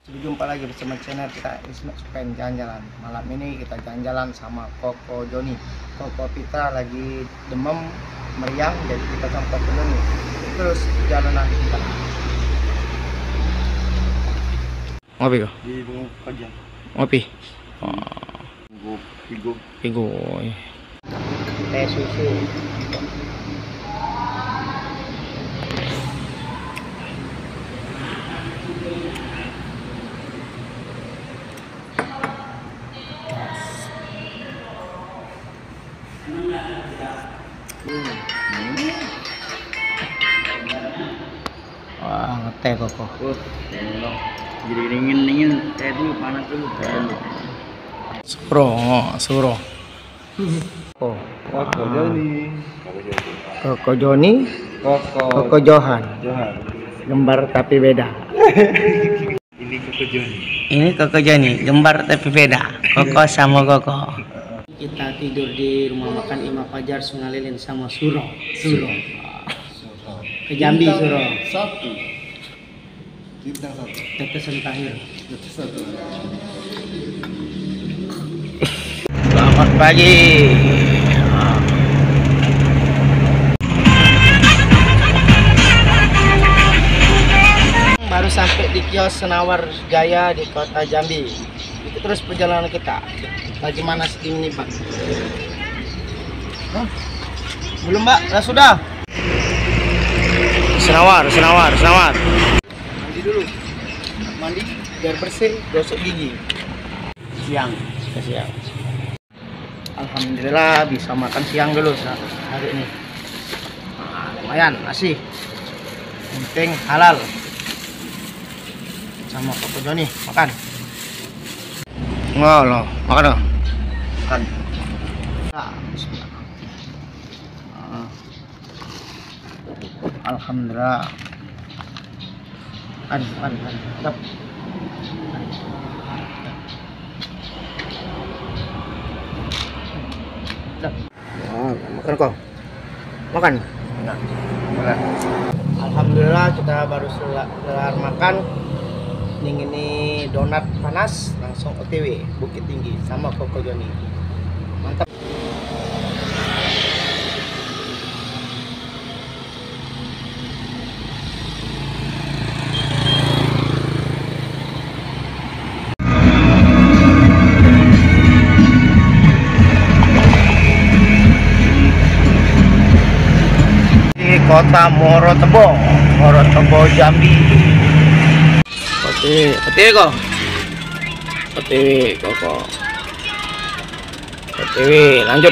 Jumpa lagi bersama channel kita Ismail jalan-jalan. Malam ini kita jalan-jalan sama Koko Joni. Koko Pita lagi demam meriang, jadi kita sama Koko Joni terus jalanan kita. Ngopi kok? Di bawah pajak. Ngopi. Pigo. Teh susu. Wah, ngeteh Koko. Jadi dingin teh dulu, panas dulu. Suro. Koko Joni. Koko Joni. Koko Johan. Gembar tapi beda. Ini Koko Joni. Ini Koko Joni, gembar tapi beda. Koko sama Koko. Kita tidur di rumah makan Imam Fajar Sungai Lilin sama Suro. Ke Jambi Suro. Satu. Kita satu. Tetesan Tahir. Satu. Selamat pagi. Baru sampai di kios Senawar Jaya di kota Jambi. Itu terus perjalanan kita. Bagaimana steam ini, Pak? Belum, Mbak? Sudah. Senawar. Mandi dulu. Mandi biar bersih, gosok gigi. Siang. Alhamdulillah bisa makan siang dulu hari ini. Nah, lumayan nasi. Penting halal. Sama Koko Joni makan. Makan loh. Makan. Bismillah. Alhamdulillah. Makan. Tetap. Makan kok. Makan. Alhamdulillah kita baru kelar makan. Ini donat panas langsung OTW Bukit Tinggi sama Koko Joni. Mantap. Di kota Morotebo Jambi. OTW Koko. OTW lanjut.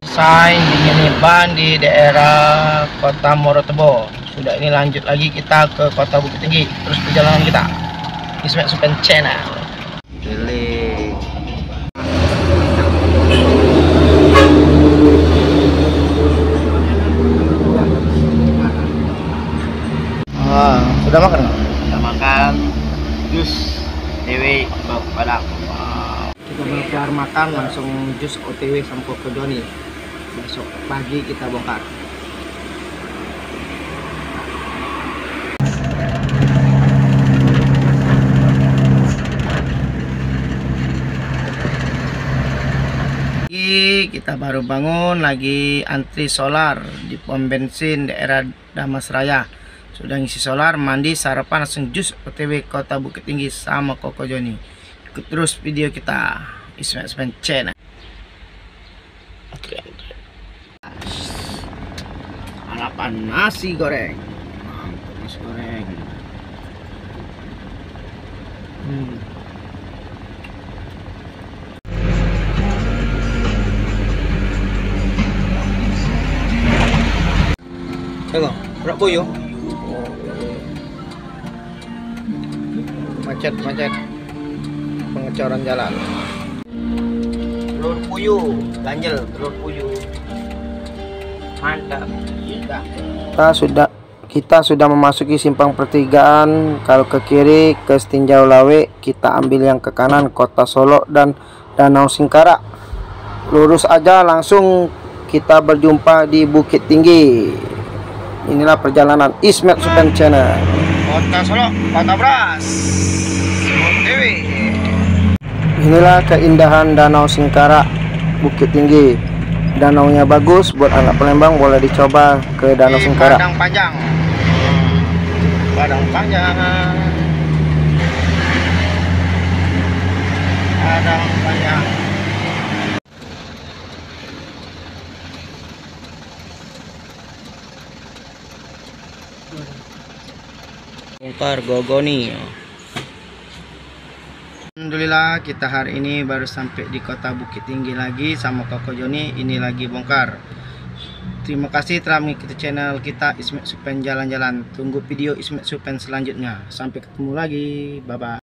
Selesai dingin ban di daerah kota Morotebo. Sudah, ini lanjut lagi kita ke kota Bukit Tinggi. Terus perjalanan kita Ismail Channel. Sudah makan nggak? Kita makan jus TW Padang. Kita baru kelar makan langsung jus OTW sama Koko Joni. Besok pagi kita bongkar. Kita baru bangun lagi antri solar di pom bensin daerah Damas Raya. Sudah ngisi solar, mandi, sarapan, langsung jus OTW kota Bukit Tinggi sama Koko Joni. Ikut terus video kita Ismail Channel. Harapan nasi goreng. Mantap, nasi goreng. Coba, berak boyo. Macet pengecoran jalan. Telur puyuh, ganjel telur puyuh. Mantap. Kita sudah memasuki simpang pertigaan. Kalau ke kiri ke Tinjau Lawe, kita ambil yang ke kanan Kota Solo dan Danau Singkara. Lurus aja langsung kita berjumpa di Bukit Tinggi. Inilah perjalanan Ismet Supen Channel. Kota Solo, Kota Beras, Dewi. Inilah keindahan Danau Singkarak, Bukit Tinggi. Danaunya bagus, buat anak Palembang boleh dicoba ke Danau Singkarak. Padang Panjang. Padang Panjang. Padang Panjang. Bongkar Gogoni. Alhamdulillah kita hari ini baru sampai di kota Bukit Tinggi lagi sama Koko Joni. Ini lagi bongkar. Terima kasih telah mengikuti channel kita Ismet Supen Jalan-Jalan. Tunggu video Ismet Supen selanjutnya. Sampai ketemu lagi. Bye bye.